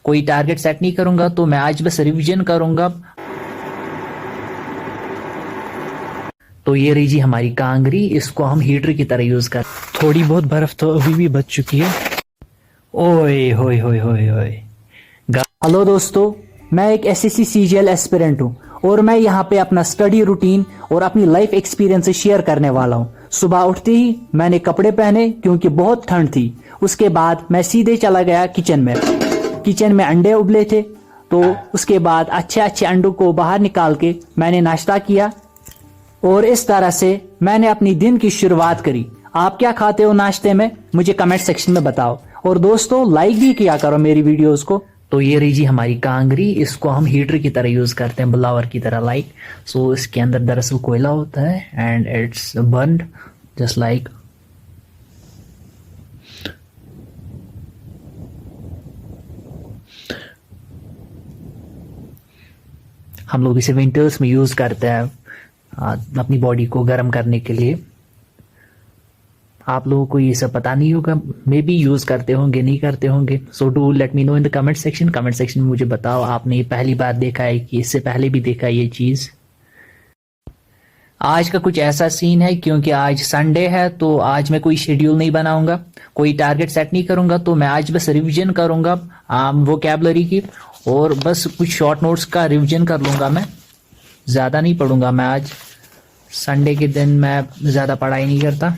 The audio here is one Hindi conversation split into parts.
कोई टारगेट सेट नहीं करूंगा, तो मैं आज बस रिवीजन करूंगा। तो ये रही जी हमारी कांगरी, इसको हम हीटर की तरह यूज कर। थोड़ी बहुत बर्फ तो अभी भी बच चुकी है। ओए होए होए होए होए। हेलो दोस्तों, मैं एक एसएससी सीजीएल एस्पिरेंट हूँ और मैं यहाँ पे अपना स्टडी रूटीन और अपनी लाइफ एक्सपीरियंस शेयर करने वाला हूँ। सुबह उठते ही मैंने कपड़े पहने क्योंकि बहुत ठंड थी। उसके बाद मैं सीधे चला गया किचन में। किचन में अंडे उबले थे, तो उसके बाद अच्छे अच्छे अंडों को बाहर निकाल के मैंने नाश्ता किया और इस तरह से मैंने अपनी दिन की शुरुआत करी। आप क्या खाते हो नाश्ते में, मुझे कमेंट सेक्शन में बताओ। और दोस्तों लाइक भी किया करो मेरी वीडियोस को। तो ये रही जी हमारी कांगरी, इसको हम हीटर की तरह यूज करते हैं, ब्लावर की तरह लाइक। सो इसके अंदर दरअसल कोयला होता है and it's burned just like. हम लोग इसे विंटर्स में यूज करते हैं अपनी बॉडी को गर्म करने के लिए। आप लोगों को ये सब पता नहीं होगा, मे बी यूज करते होंगे, नहीं करते होंगे। So do let me know in the comment section. Comment section में मुझे बताओ आपने ये पहली बार देखा है कि इससे पहले भी देखा है ये चीज। आज का कुछ ऐसा सीन है क्योंकि आज संडे है, तो आज मैं कोई शेड्यूल नहीं बनाऊंगा, कोई टारगेट सेट नहीं करूंगा। तो मैं आज बस रिवीजन करूंगा वोकैबुलरी की, और बस कुछ शॉर्ट नोट्स का रिवीजन कर लूंगा। मैं ज्यादा नहीं पढ़ूंगा। मैं आज संडे के दिन मैं ज्यादा पढ़ाई नहीं करता।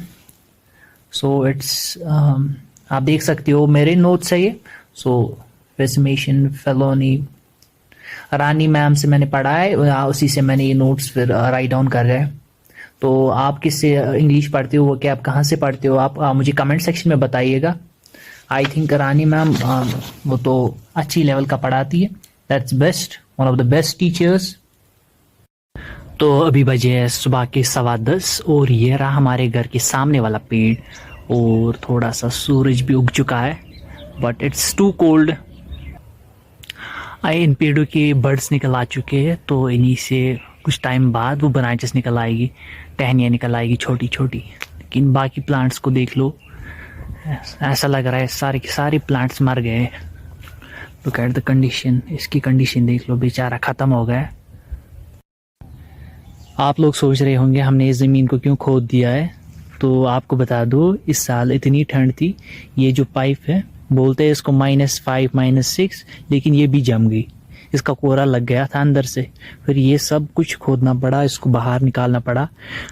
सो इट्स आप देख सकते हो मेरे नोट्स है ये। सो रेसमेशन फेलोनी रानी मैम से मैंने पढ़ा है, उसी से मैंने ये नोट्स फिर राइट डाउन कर रहे हैं। तो आप किससे इंग्लिश पढ़ते हो, वो क्या आप कहाँ से पढ़ते हो, आप मुझे कमेंट सेक्शन में बताइएगा। आई थिंक रानी मैम वो तो अच्छी लेवल का पढ़ाती है। That's best, one of the best teachers. तो अभी बजे है सुबह के 10:15 और ये रहा हमारे घर के सामने वाला पेड़, और थोड़ा सा सूरज भी उग चुका है, बट इट्स टू कोल्ड। इन पेड़ों के बर्ड्स निकल आ चुके हैं, तो इन्हीं से कुछ टाइम बाद वो ब्रांचेस निकल आएगी, टहनियाँ निकल आएगी छोटी छोटी। लेकिन बाकी प्लांट्स को देख लो, ऐसा लग रहा है सारे के सारे प्लांट्स मर गए। लुक एट द कंडीशन, इसकी कंडीशन देख लो, बेचारा खत्म हो गया है। आप लोग सोच रहे होंगे हमने इस ज़मीन को क्यों खोद दिया है, तो आपको बता दो इस साल इतनी ठंड थी, ये जो पाइप है बोलते हैं इसको -5 -6, लेकिन ये भी जम गई, इसका कोरा लग गया था अंदर से। फिर ये सब कुछ खोदना पड़ा, इसको बाहर निकालना पड़ा,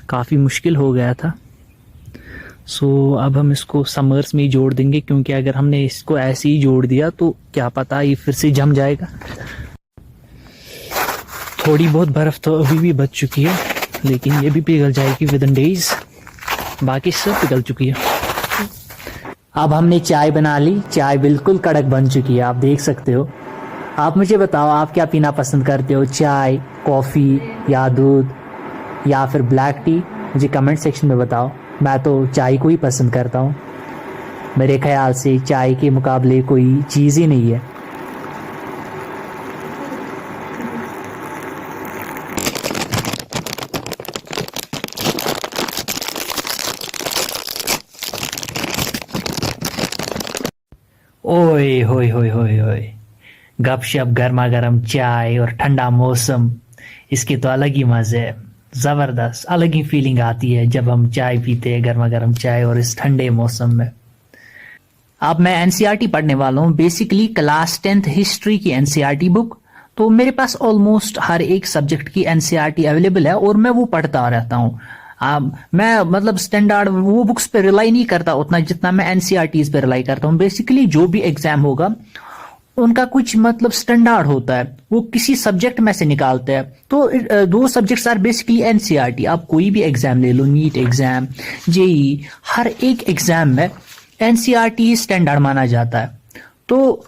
काफ़ी मुश्किल हो गया था। सो अब हम इसको समर्स में ही जोड़ देंगे, क्योंकि अगर हमने इसको ऐसे ही जोड़ दिया तो क्या पता ये फिर से जम जाएगा। थोड़ी बहुत बर्फ तो अभी भी बच चुकी है, लेकिन ये भी पिघल जाएगी विद इन डेज। बाकी सब पिघल चुकी है। अब हमने चाय बना ली, चाय बिल्कुल कड़क बन चुकी है, आप देख सकते हो। आप मुझे बताओ आप क्या पीना पसंद करते हो, चाय, कॉफ़ी या दूध या फिर ब्लैक टी, मुझे कमेंट सेक्शन में बताओ। मैं तो चाय को ही पसंद करता हूँ। मेरे ख्याल से चाय के मुकाबले कोई चीज़ ही नहीं है। ओए होए होए होए होए, गपशप, गर्मा गर्म चाय और ठंडा मौसम, इसके तो अलग ही मजे है। जबरदस्त, अलग ही फीलिंग आती है जब हम चाय पीते हैं, गर्मा गर्म चाय और इस ठंडे मौसम में। अब मैं एनसीईआरटी पढ़ने वाला हूँ, बेसिकली क्लास 10th हिस्ट्री की एनसीईआरटी बुक। तो मेरे पास ऑलमोस्ट हर एक सब्जेक्ट की एनसीईआरटी अवेलेबल है और मैं वो पढ़ता रहता हूँ। मैं मतलब स्टैंडर्ड वो बुक्स पे रिलाई नहीं करता उतना जितना मैं एनसीईआरटीज पे रिलाई करता हूँ। बेसिकली जो भी एग्जाम होगा उनका कुछ मतलब स्टैंडर्ड होता है, वो किसी सब्जेक्ट में से निकालते हैं। तो दो सब्जेक्ट्स आर बेसिकली एनसीईआरटी। आप कोई भी एग्जाम ले लो, नीट एग्जाम, जेई, हर एक एग्जाम में एनसीईआरटी स्टैंडर्ड माना जाता है। तो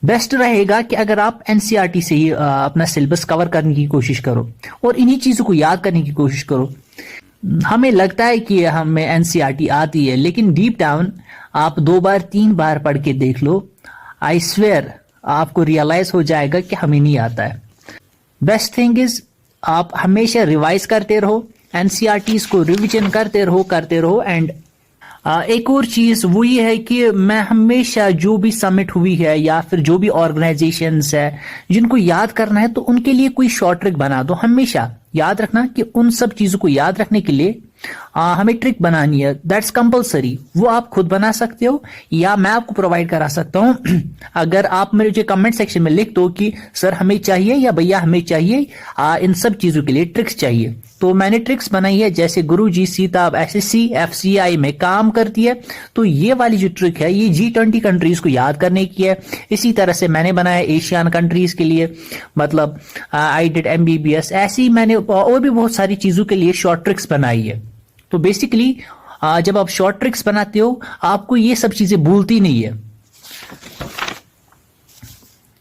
बेस्ट रहेगा कि अगर आप एनसीईआरटी से ही अपना सिलेबस कवर करने की कोशिश करो और इन्हीं चीजों को याद करने की कोशिश करो। हमें लगता है कि हमें एनसीईआरटी आती है, लेकिन डीप डाउन आप 2 बार 3 बार पढ़ के देख लो, आई स्वेयर आपको रियलाइज हो जाएगा कि हमें नहीं आता है। बेस्ट थिंग इज आप हमेशा रिवाइज करते रहो, एनसीईआरटीज को रिवीजन करते रहो एंड एक और चीज वो ये है कि मैं हमेशा जो भी समिट हुई है या फिर जो भी ऑर्गेनाइजेशंस है जिनको याद करना है तो उनके लिए कोई शॉर्ट ट्रिक बना दो। हमेशा याद रखना कि उन सब चीजों को याद रखने के लिए हमें ट्रिक बनानी है। That's compulsory. वो आप खुद बना सकते हो या मैं आपको प्रोवाइड करा सकता हूं। अगर आप मुझे कमेंट सेक्शन में लिख दो कि सर हमें चाहिए या भैया हमें चाहिए इन सब चीजों के लिए ट्रिक्स चाहिए, तो मैंने ट्रिक्स बनाई है। जैसे गुरुजी सीताब एसएससी एफसीआई में काम करती है, तो ये वाली जो ट्रिक है ये G20 कंट्रीज को याद करने की है। इसी तरह से मैंने बनाया एशियन कंट्रीज के लिए, मतलब आई डिड MBBS। ऐसी ही मैंने और भी बहुत सारी चीजों के लिए शॉर्ट ट्रिक्स बनाई है। तो बेसिकली जब आप शॉर्ट ट्रिक्स बनाते हो आपको ये सब चीजें भूलती नहीं है।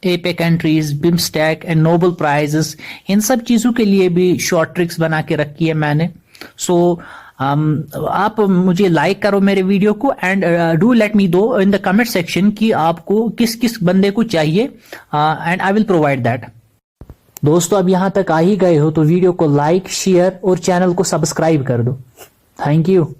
APEC countries, BIMSTEC and Nobel prizes, इन सब चीजों के लिए भी शॉर्ट ट्रिक्स बना के रखी है मैंने। सो आप मुझे लाइक करो मेरे वीडियो को एंड डू लेट मी दो इन द कमेंट सेक्शन कि आपको किस किस बंदे को चाहिए and I will provide that. दोस्तों अब यहां तक आ ही गए हो तो वीडियो को लाइक, शेयर और चैनल को सब्सक्राइब कर दो। Thank you.